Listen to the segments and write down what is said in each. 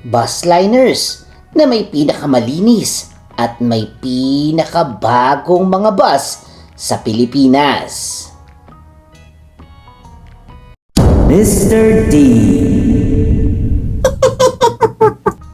bus liners na may pinakamalinis at may pinakabagong mga bus sa Pilipinas. Mr. D.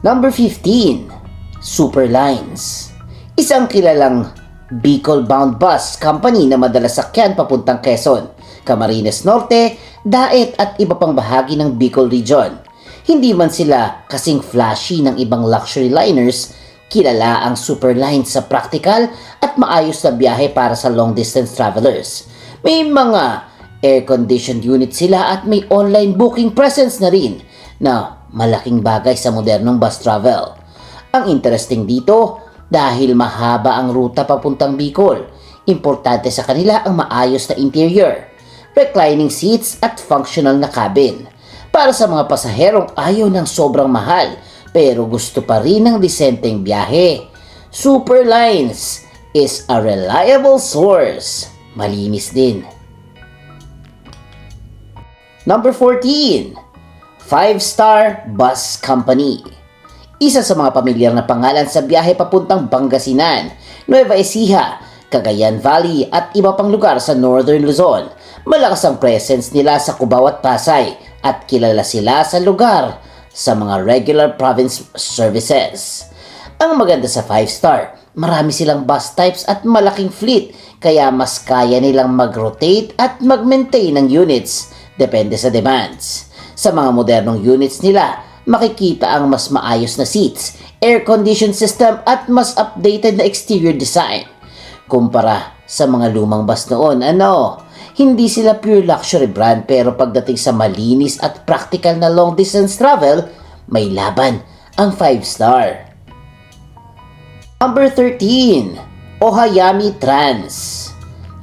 Number 15, Superlines. Isang kilalang Bicol-bound bus company na madalas sakyan papuntang Quezon, Camarines Norte, Daet at iba pang bahagi ng Bicol Region. Hindi man sila kasing flashy ng ibang luxury liners, kilala ang Superlines sa practical at maayos na biyahe para sa long-distance travelers. May mga air-conditioned unit sila at may online booking presence na rin na malaking bagay sa modernong bus travel. Ang interesting dito, dahil mahaba ang ruta papuntang Bicol, importante sa kanila ang maayos na interior, reclining seats at functional na cabin. Para sa mga pasaherong ayaw ng sobrang mahal pero gusto pa rin ng disenteng biyahe, Superlines is a reliable source. Malinis din. Number 14, 5-Star Bus Company. Isa sa mga pamilyar na pangalan sa biyahe papuntang Pangasinan, Nueva Ecija, Cagayan Valley at iba pang lugar sa Northern Luzon. Malakas ang presence nila sa Cubao at Pasay at kilala sila sa lugar sa mga regular province services. Ang maganda sa 5-Star, marami silang bus types at malaking fleet kaya mas kaya nilang mag-rotate at mag-maintain ng units depende sa demands. Sa mga modernong units nila, makikita ang mas maayos na seats, air-conditioned system at mas updated na exterior design. Kumpara sa mga lumang bus noon, hindi sila pure luxury brand pero pagdating sa malinis at practical na long distance travel, may laban ang 5-Star. Number 13, Ohayami Trans.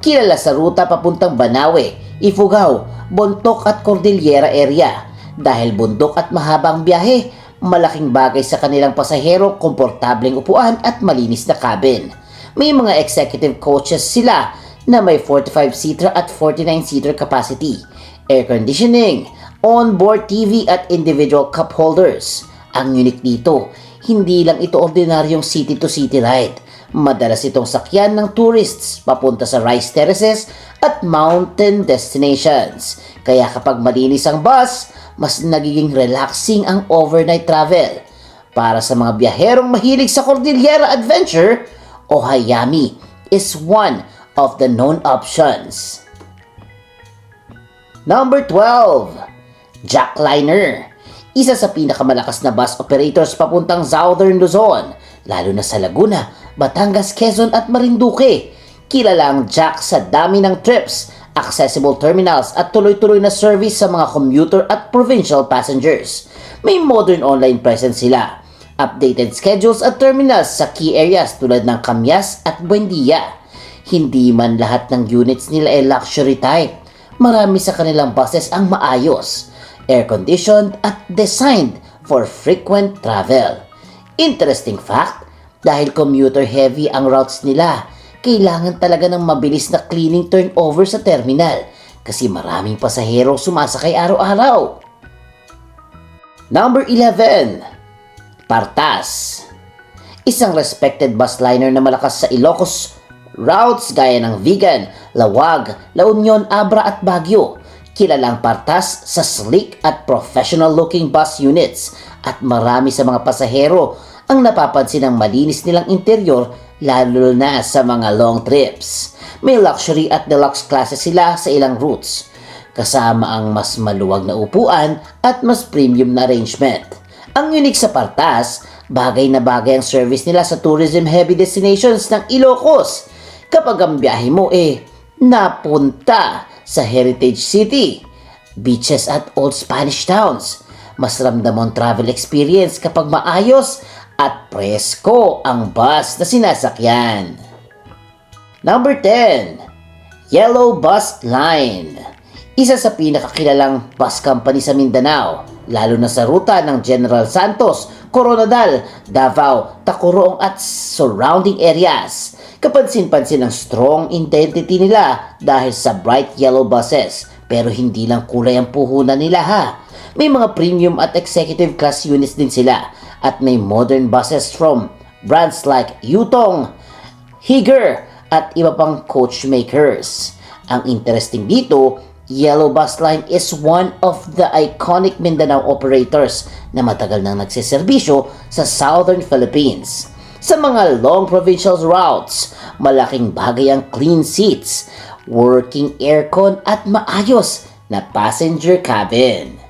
Kilala sa ruta papuntang Banawe, Ifugao, Bontoc at Cordillera area. Dahil bundok at mahabang biyahe, malaking bagay sa kanilang pasahero, komportableng upuan at malinis na cabin. May mga executive coaches sila na may 45-seater at 49-seater capacity, air conditioning, on-board TV at individual cup holders. Ang unique dito, hindi lang ito ordinaryong city-to-city ride. Madalas itong sakyan ng tourists papunta sa rice terraces at mountain destinations. Kaya kapag malinis ang bus, mas nagiging relaxing ang overnight travel. Para sa mga biyaherong mahilig sa Cordillera Adventure, Ohayami is one of the known options. Number 12, Jackliner. Isa sa pinakamalakas na bus operators papuntang Southern Luzon, lalo na sa Laguna, Batangas, Quezon at Marinduque. Kilala ang Jack sa dami ng trips, accessible terminals at tuloy-tuloy na service sa mga commuter at provincial passengers. May modern online presence sila, updated schedules at terminals sa key areas tulad ng Camias at Buendia. Hindi man lahat ng units nila ay luxury type. Marami sa kanilang buses ang maayos, air-conditioned at designed for frequent travel. Interesting fact, dahil commuter heavy ang routes nila, kailangan talaga ng mabilis na cleaning turnover sa terminal kasi maraming pasahero sumasakay araw-araw. Number 11, Partas. Isang respected bus liner na malakas sa Ilocos routes gaya ng Vigan, Lawag, La Union, Abra at Baguio. Kilalang Partas sa sleek at professional-looking bus units at marami sa mga pasahero ang napapansin ng malinis nilang interior lalo na sa mga long trips. May luxury at deluxe classes sila sa ilang routes, kasama ang mas maluwag na upuan at mas premium na arrangement. Ang unique sa Partas, bagay na bagay ang service nila sa tourism-heavy destinations ng Ilocos. Kapag ang biyahe mo napunta sa Heritage City, beaches at old Spanish towns, mas ramdam ang travel experience kapag maayos at presko ang bus na sinasakyan. Number 10, Yellow Bus Line. Isa sa pinakakilalang bus company sa Mindanao, lalo na sa ruta ng General Santos, Coronadal, Davao, Tacurong at surrounding areas. Kapansin-pansin ang strong identity nila dahil sa bright yellow buses, pero hindi lang kulay ang puhunan nila May mga premium at executive class units din sila at may modern buses from brands like Yutong, Higer at iba pang coach makers. Ang interesting dito, Yellow Bus Line is one of the iconic Mindanao operators na matagal nang nagsiservisyo sa Southern Philippines. Sa mga long provincial routes, malaking bagay ang clean seats, working aircon at maayos na passenger cabin.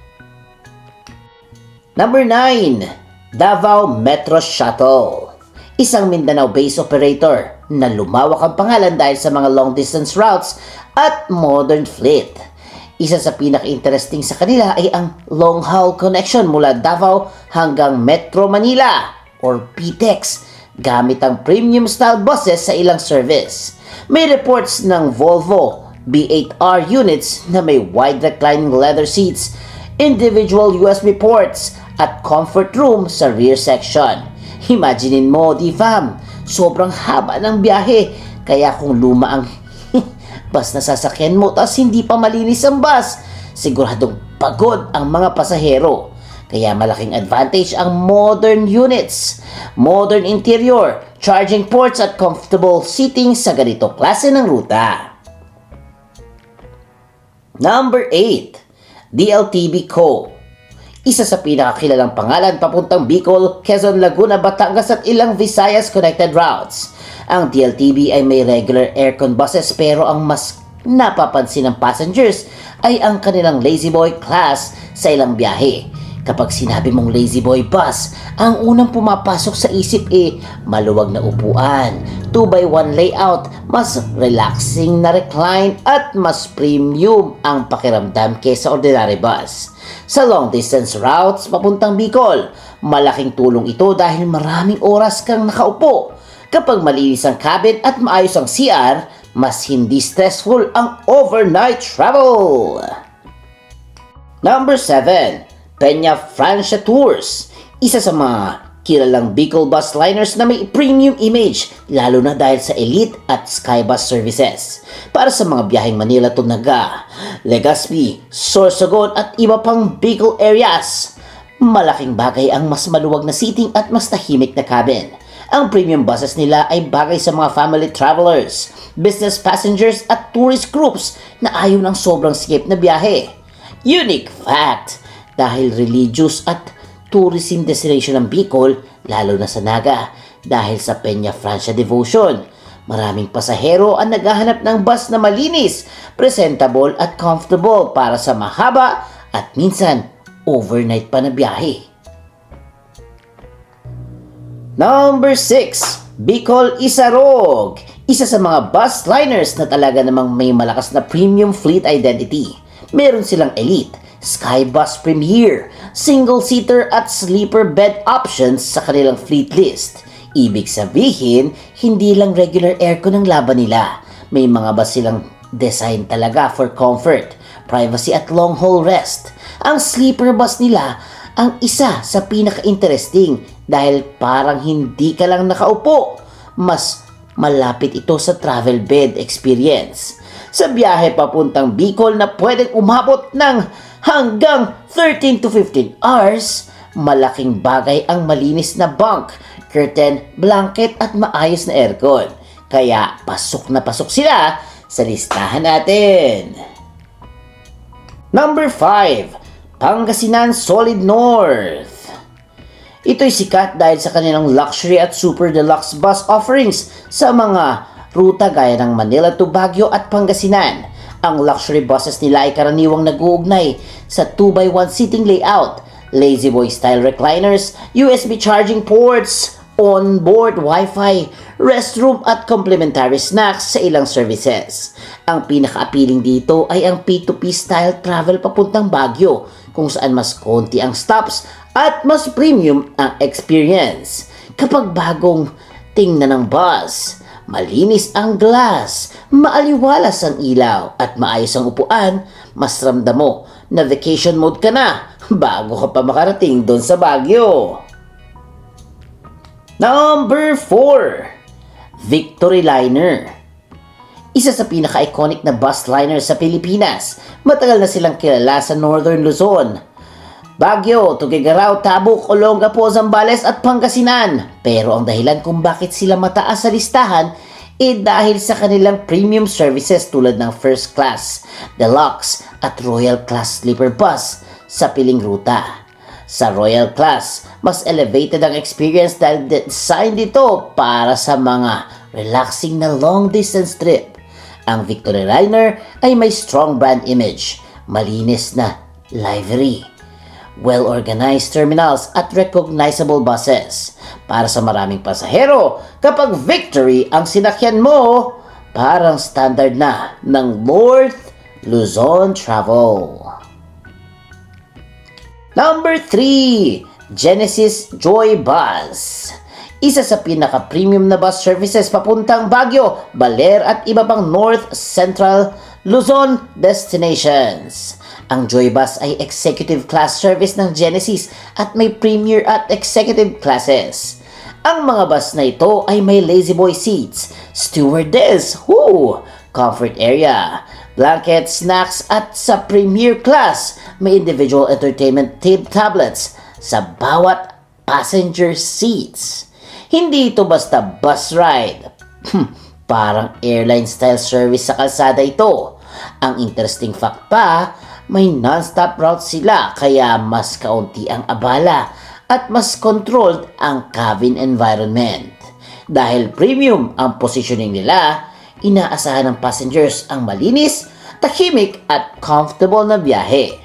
Number 9. Davao Metro Shuttle. Isang Mindanao-based operator na lumawak ang pangalan dahil sa mga long-distance routes at modern fleet. Isa sa pinaka-interesting sa kanila ay ang long-haul connection mula Davao hanggang Metro Manila or PTEX gamit ang premium-style buses sa ilang service. May reports ng Volvo B8R units na may wide reclining leather seats, individual USB ports at comfort room sa rear section. Imaginein mo, di fam, sobrang haba ng biyahe. Kaya kung luma ang bus na sasakyan mo tapos hindi pa malinis ang bus, siguradong pagod ang mga pasahero. Kaya malaking advantage ang modern units, modern interior, charging ports at comfortable seating sa ganito klase ng ruta. Number 8. DLTB Co. Isa sa pinakakilalang pangalan papuntang Bicol, Quezon, Laguna, Batangas at ilang Visayas connected routes. Ang DLTB ay may regular aircon buses pero ang mas napapansin ng passengers ay ang kanilang Lazy Boy class sa ilang biyahe. Kapag sinabi mong Lazy Boy bus, ang unang pumapasok sa isip maluwag na upuan, 2x1 layout, mas relaxing na recline at mas premium ang pakiramdam kaysa ordinary bus. Sa long distance routes papuntang Bicol, malaking tulong ito dahil maraming oras kang nakaupo. Kapag malinis ang cabin at maayos ang CR, mas hindi stressful ang overnight travel. Number 7. Peña Francia Tours. Isa sa mga kilalang Bicol bus liners na may premium image, lalo na dahil sa elite at skybus services. Para sa mga biyaheng Manila to Naga, Legazpi, Sorsogon at iba pang Bicol areas, malaking bagay ang mas maluwag na seating at mas tahimik na cabin. Ang premium buses nila ay bagay sa mga family travelers, business passengers at tourist groups na ayaw ng sobrang sikip na biyahe. Unique fact! Dahil religious at tourism destination ng Bicol, lalo na sa Naga, dahil sa Peña Francia devotion. Maraming pasahero ang naghahanap ng bus na malinis, presentable at comfortable para sa mahaba at minsan overnight pa na biyahe. Number 6. Bicol Isarog. Isa sa mga bus liners na talaga namang may malakas na premium fleet identity. Meron silang elite, Skybus Premier, single-seater at sleeper bed options sa kanilang fleet list. Ibig sabihin, hindi lang regular aircon ang laban nila. May mga bus silang design talaga for comfort, privacy at long-haul rest. Ang sleeper bus nila ang isa sa pinaka-interesting dahil parang hindi ka lang nakaupo. Mas malapit ito sa travel bed experience. Sa biyahe papuntang Bicol na pwedeng umabot ng hanggang 13 to 15 hours, malaking bagay ang malinis na bunk, curtain, blanket at maayos na aircon. Kaya pasok na pasok sila sa listahan natin. Number 5. Pangasinan Solid North. Ito'y sikat dahil sa kanilang luxury at super deluxe bus offerings sa mga ruta gaya ng Manila to Baguio at Pangasinan. Ang luxury buses nila ay karaniwang nag-uugnay sa 2x1 seating layout, Lazy Boy style recliners, USB charging ports, on-board Wi-Fi, restroom at complimentary snacks sa ilang services. Ang pinaka-appealing dito ay ang P2P style travel papuntang Baguio, kung saan mas konti ang stops at mas premium ang experience. Kapag bagong tingnan ng bus, malinis ang glass, maaliwalas ang ilaw at maayos ang upuan, mas ramdam mo na vacation mode ka na bago ka pa makarating doon sa Baguio. Number 4. Victory Liner. Isa sa pinaka-iconic na bus liner sa Pilipinas. Matagal na silang kilala sa Northern Luzon. Baguio, Tuguegarao, Tabuk, Olongapo, Zambales at Pangasinan. Pero ang dahilan kung bakit sila mataas sa listahan dahil sa kanilang premium services tulad ng First Class, Deluxe at Royal Class Sleeper Bus sa piling ruta. Sa Royal Class, mas elevated ang experience dahil design dito para sa mga relaxing na long distance trip. Ang Victory Liner ay may strong brand image, malinis na livery, well-organized terminals at recognizable buses. Para sa maraming pasahero, kapag Victory ang sinakyan mo, parang standard na ng North Luzon Travel. Number 3, Genesis Joy Bus. Isa sa pinaka-premium na bus services papuntang Baguio, Baler at iba pang North Central Luzon destinations. Ang Joy Bus ay executive class service ng Genesis at may premier at executive classes. Ang mga bus na ito ay may lazy boy seats, stewardess, comfort area, blanket, snacks at sa premier class may individual entertainment tablets sa bawat passenger seats. Hindi ito basta bus ride. Parang airline style service sa kalsada ito. Ang interesting fact pa, may non-stop route sila kaya mas kaunti ang abala at mas controlled ang cabin environment. Dahil premium ang positioning nila, inaasahan ng passengers ang malinis, tahimik at comfortable na biyahe.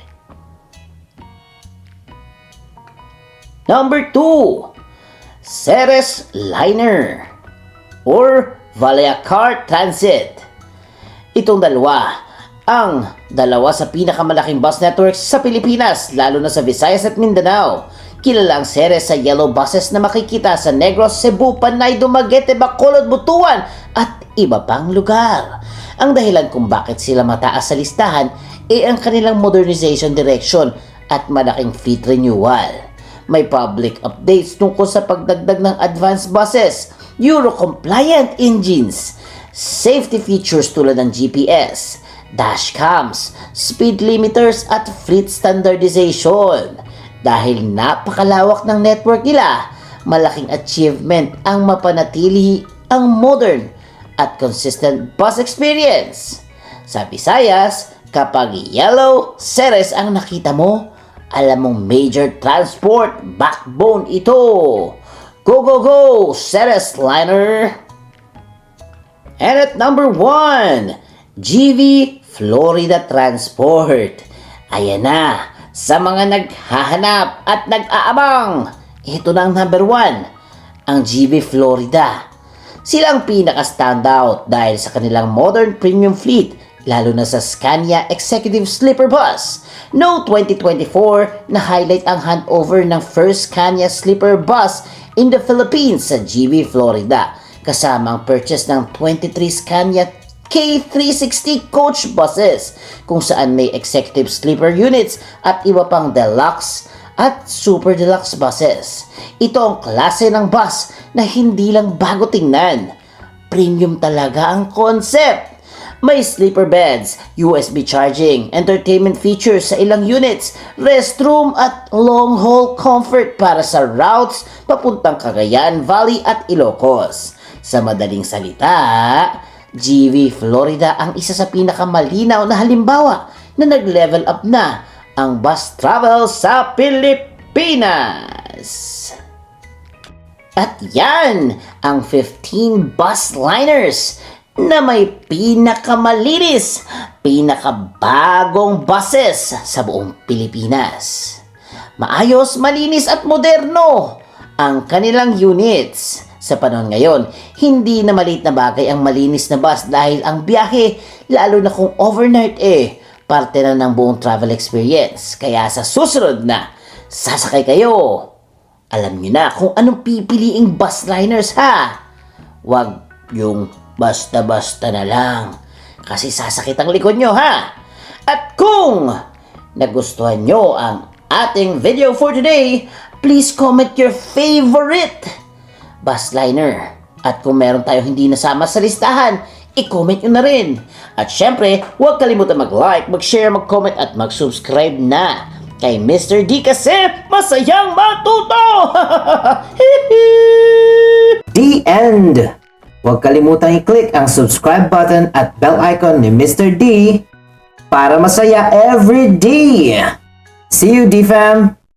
Number 2, Ceres Liner or Valacar Transit. Itong ang dalawa sa pinakamalaking bus networks sa Pilipinas, lalo na sa Visayas at Mindanao. Kilala ang Ceres sa yellow buses na makikita sa Negros, Cebu, Panay, Dumaguete, Bacolod, Butuan at iba pang lugar. Ang dahilan kung bakit sila mataas sa listahan ang kanilang modernization direction at malaking fleet renewal. May public updates tungkol sa pagdagdag ng advanced buses, Euro-compliant engines, safety features tulad ng GPS, dashcams, speed limiters at fleet standardization. Dahil napakalawak ng network nila, malaking achievement ang mapanatili ang modern at consistent bus experience. Sa Visayas, kapag yellow Ceres ang nakita mo, alam mong major transport backbone ito. Go, go, go, Ceres Liner! And at number 1, GV Florida Transport. Ayan na, sa mga naghahanap at nag-aabang, ito na ang number 1, ang GV Florida. Sila ang pinaka-standout dahil sa kanilang modern premium fleet, lalo na sa Scania Executive Sleeper Bus. No 2024 na highlight ang handover ng first Scania Sleeper Bus in the Philippines sa GV Florida, kasama ang purchase ng 23 Scania K360 coach buses kung saan may executive sleeper units at iba pang deluxe at super deluxe buses. Ito ang klase ng bus na hindi lang bago tingnan. Premium talaga ang concept. May sleeper beds, USB charging, entertainment features sa ilang units, restroom at long-haul comfort para sa routes papuntang Cagayan Valley at Ilocos. Sa madaling salita, GV Florida ang isa sa pinakamalinaw na halimbawa na nag-level up na ang bus travel sa Pilipinas. At yan ang 15 bus liners na may pinakamalinis, pinakabagong buses sa buong Pilipinas. Maayos, malinis at moderno ang kanilang units. Sa panahon ngayon, hindi na maliit na bagay ang malinis na bus dahil ang biyahe, lalo na kung overnight parte na ng buong travel experience. Kaya sa susunod na sasakay kayo, alam nyo na kung anong pipiliing bus liners ha. Huwag yung basta-basta na lang kasi sasakit ang likod nyo ha. At kung nagustuhan nyo ang ating video for today, please comment your favorite bus liner. At kung meron tayo hindi nasama sa listahan, i-comment nyo na rin. At syempre, huwag kalimutan mag-like, mag-share, mag-comment at mag-subscribe na. Kay Mr. D kasi masayang matuto! The end! Huwag kalimutang i-click ang subscribe button at bell icon ni Mr. D para masaya every day! See you, D-Fam!